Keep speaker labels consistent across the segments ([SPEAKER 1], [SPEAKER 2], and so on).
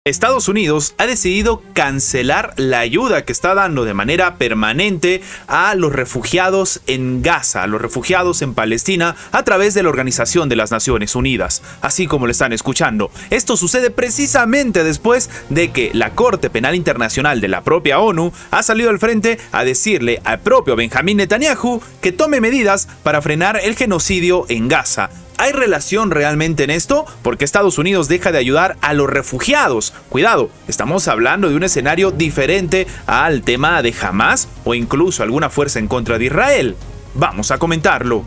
[SPEAKER 1] Estados Unidos ha decidido cancelar la ayuda que está dando de manera permanente a los refugiados en Gaza, a los refugiados en Palestina, a través de la Organización de las Naciones Unidas, así como lo están escuchando. Esto sucede precisamente después de que la Corte Penal Internacional de la propia ONU ha salido al frente a decirle al propio Benjamín Netanyahu que tome medidas para frenar el genocidio en Gaza. ¿Hay relación realmente en esto? Porque Estados Unidos deja de ayudar a los refugiados. Cuidado, estamos hablando de un escenario diferente al tema de Hamas o incluso alguna fuerza en contra de Israel. Vamos a comentarlo.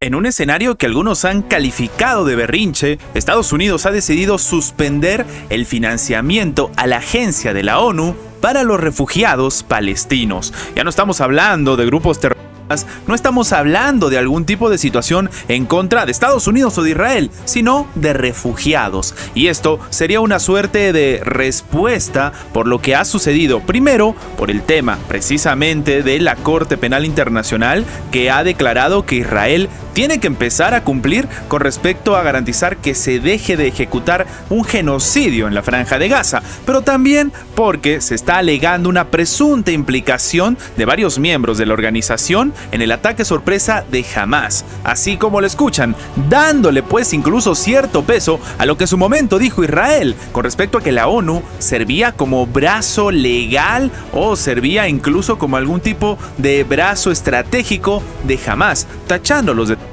[SPEAKER 1] En un escenario que algunos han calificado de berrinche, Estados Unidos ha decidido suspender el financiamiento a la agencia de la ONU para los refugiados palestinos. Ya no estamos hablando de grupos terroristas, no estamos hablando de algún tipo de situación en contra de Estados Unidos o de Israel, sino de refugiados. Y esto sería una suerte de respuesta por lo que ha sucedido. Primero, por el tema precisamente de la Corte Penal Internacional, que ha declarado que Israel tiene que empezar a cumplir con respecto a garantizar que se deje de ejecutar un genocidio en la Franja de Gaza, pero también porque se está alegando una presunta implicación de varios miembros de la organización en el ataque sorpresa de Hamas, así como lo escuchan, dándole pues incluso cierto peso a lo que en su momento dijo Israel con respecto a que la ONU servía como brazo legal o servía incluso como algún tipo de brazo estratégico de Hamas, tachándolos de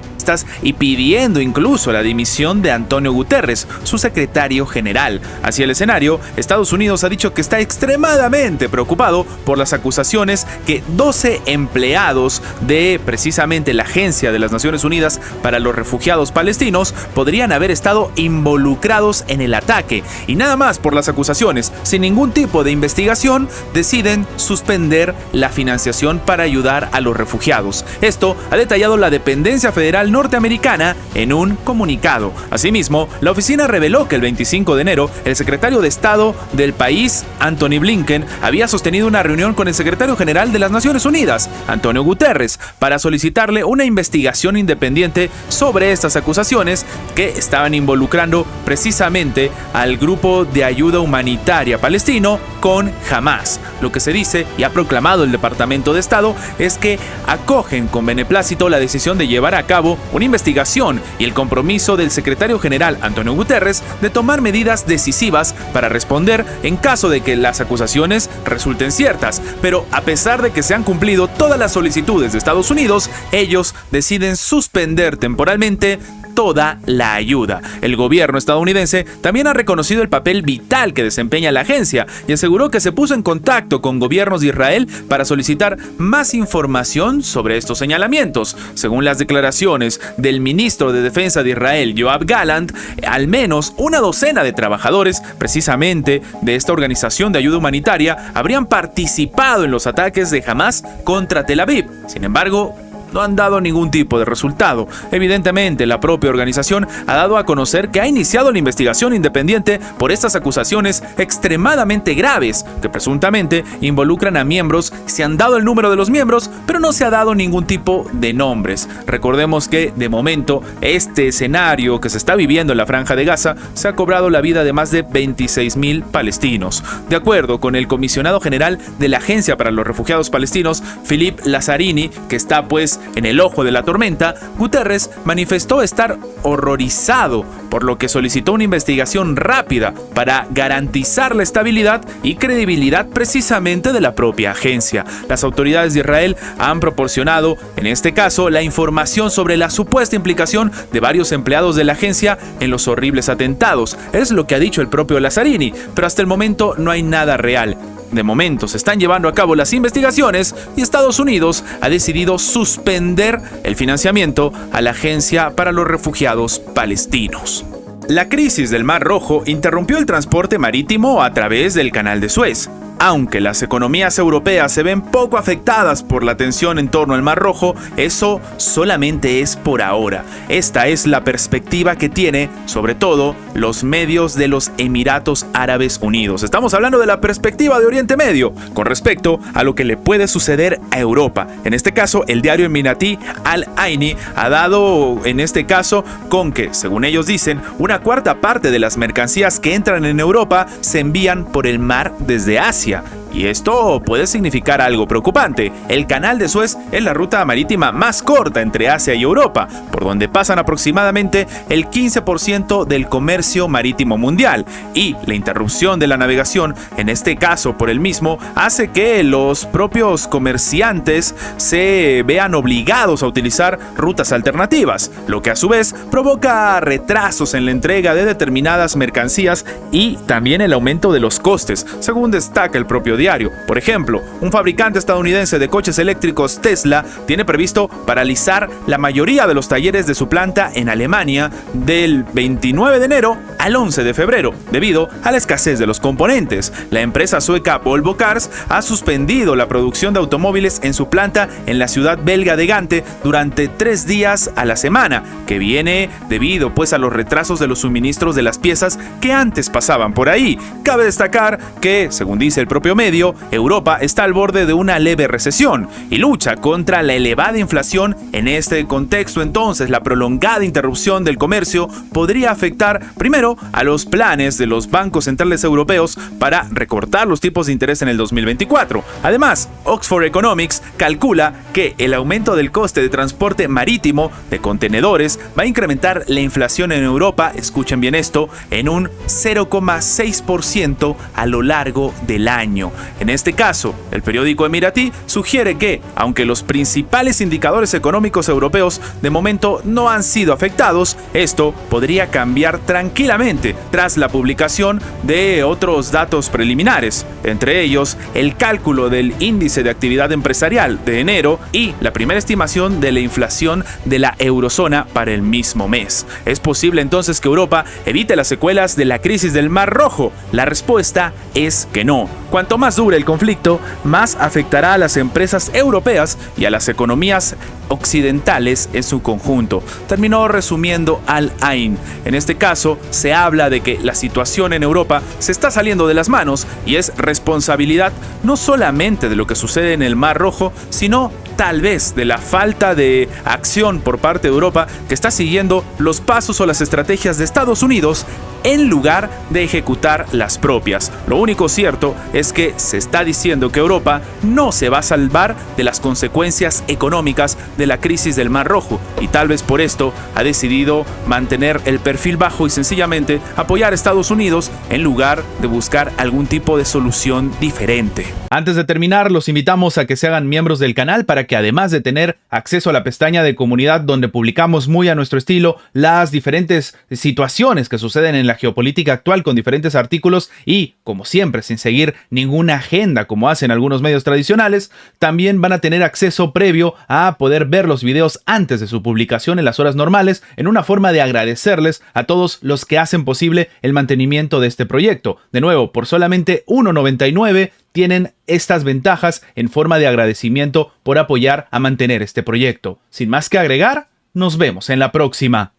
[SPEAKER 1] y pidiendo incluso la dimisión de Antonio Guterres, su secretario general. Hacia el escenario, Estados Unidos ha dicho que está extremadamente preocupado por las acusaciones que 12 empleados de precisamente la Agencia de las Naciones Unidas para los Refugiados Palestinos podrían haber estado involucrados en el ataque. Y nada más por las acusaciones, sin ningún tipo de investigación, deciden suspender la financiación para ayudar a los refugiados. Esto ha detallado la dependencia federal norteamericana en un comunicado. Asimismo, la oficina reveló que el 25 de enero, el secretario de Estado del país, Antony Blinken, había sostenido una reunión con el secretario general de las Naciones Unidas, Antonio Guterres, para solicitarle una investigación independiente sobre estas acusaciones que estaban involucrando precisamente al grupo de ayuda humanitaria palestino con Hamas. Lo que se dice y ha proclamado el Departamento de Estado es que acogen con beneplácito la decisión de llevar a cabo una investigación y el compromiso del secretario general Antonio Guterres de tomar medidas decisivas para responder en caso de que las acusaciones resulten ciertas. Pero a pesar de que se han cumplido todas las solicitudes de Estados Unidos, ellos deciden suspender temporalmente toda la ayuda. El gobierno estadounidense también ha reconocido el papel vital que desempeña la agencia y aseguró que se puso en contacto con gobiernos de Israel para solicitar más información sobre estos señalamientos. Según las declaraciones del ministro de Defensa de Israel, Yoav Gallant, al menos una docena de trabajadores precisamente de esta organización de ayuda humanitaria habrían participado en los ataques de Hamas contra Tel Aviv. Sin embargo, no han dado ningún tipo de resultado. Evidentemente, la propia organización ha dado a conocer que ha iniciado la investigación independiente por estas acusaciones extremadamente graves que presuntamente involucran a miembros. Se han dado el número de los miembros, pero no se ha dado ningún tipo de nombres. Recordemos que, de momento, este escenario que se está viviendo en la Franja de Gaza se ha cobrado la vida de más de 26,000 palestinos. De acuerdo con el comisionado general de la Agencia para los Refugiados Palestinos, Philippe Lazzarini, que está pues en el ojo de la tormenta, Guterres manifestó estar horrorizado, por lo que solicitó una investigación rápida para garantizar la estabilidad y credibilidad precisamente de la propia agencia. Las autoridades de Israel han proporcionado, en este caso, la información sobre la supuesta implicación de varios empleados de la agencia en los horribles atentados. Es lo que ha dicho el propio Lazzarini, pero hasta el momento no hay nada real. De momento se están llevando a cabo las investigaciones y Estados Unidos ha decidido suspender el financiamiento a la Agencia para los Refugiados Palestinos. La crisis del Mar Rojo interrumpió el transporte marítimo a través del Canal de Suez. Aunque las economías europeas se ven poco afectadas por la tensión en torno al Mar Rojo, eso solamente es por ahora. Esta es la perspectiva que tiene, sobre todo, los medios de los Emiratos Árabes Unidos. Estamos hablando de la perspectiva de Oriente Medio, con respecto a lo que le puede suceder a Europa. En este caso, el diario emiratí Al Aini ha dado, en este caso, con que, según ellos dicen, una cuarta parte de las mercancías que entran en Europa se envían por el mar desde Asia. Y esto puede significar algo preocupante. El canal de Suez es la ruta marítima más corta entre Asia y Europa, por donde pasan aproximadamente el 15% del comercio marítimo mundial. Y la interrupción de la navegación, en este caso por el mismo, hace que los propios comerciantes se vean obligados a utilizar rutas alternativas, lo que a su vez provoca retrasos en la entrega de determinadas mercancías y también el aumento de los costes, según destaca el propio diario. Por ejemplo, un fabricante estadounidense de coches eléctricos, Tesla, tiene previsto paralizar la mayoría de los talleres de su planta en Alemania del 29 de enero al 11 de febrero, debido a la escasez de los componentes. La empresa sueca Volvo Cars ha suspendido la producción de automóviles en su planta en la ciudad belga de Gante durante 3 días a la semana, que viene debido pues a los retrasos de los suministros de las piezas que antes pasaban por ahí. Cabe destacar que, según dice el propio medio, Europa está al borde de una leve recesión y lucha contra la elevada inflación. En este contexto, entonces, la prolongada interrupción del comercio podría afectar primero a los planes de los bancos centrales europeos para recortar los tipos de interés en el 2024. Además, Oxford Economics calcula que el aumento del coste de transporte marítimo de contenedores va a incrementar la inflación en Europa, escuchen bien esto, en un 0,6% a lo largo del año. En este caso, el periódico emiratí sugiere que, aunque los principales indicadores económicos europeos de momento no han sido afectados, esto podría cambiar tranquilamente tras la publicación de otros datos preliminares, entre ellos el cálculo del índice de actividad empresarial de enero y la primera estimación de la inflación de la eurozona para el mismo mes. ¿Es posible entonces que Europa evite las secuelas de la crisis del Mar Rojo? La respuesta es que no. Cuanto más dure el conflicto, más afectará a las empresas europeas y a las economías occidentales en su conjunto, terminó resumiendo Al Ain. En este caso, se habla de que la situación en Europa se está saliendo de las manos y es responsabilidad no solamente de lo que sucede en el Mar Rojo, sino tal vez de la falta de acción por parte de Europa, que está siguiendo los pasos o las estrategias de Estados Unidos en lugar de ejecutar las propias. Lo único cierto es que se está diciendo que Europa no se va a salvar de las consecuencias económicas de la crisis del Mar Rojo, y tal vez por esto ha decidido mantener el perfil bajo y sencillamente apoyar a Estados Unidos en lugar de buscar algún tipo de solución diferente.
[SPEAKER 2] Antes de terminar, los invitamos a que se hagan miembros del canal para que, además de tener acceso a la pestaña de comunidad donde publicamos muy a nuestro estilo las diferentes situaciones que suceden en la geopolítica actual con diferentes artículos y, como siempre, sin seguir ninguna agenda como hacen algunos medios tradicionales, también van a tener acceso previo a poder ver los videos antes de su publicación en las horas normales, en una forma de agradecerles a todos los que hacen posible el mantenimiento de este proyecto. De nuevo, por solamente $1.99 tienen estas ventajas en forma de agradecimiento por apoyar a mantener este proyecto. Sin más que agregar, nos vemos en la próxima.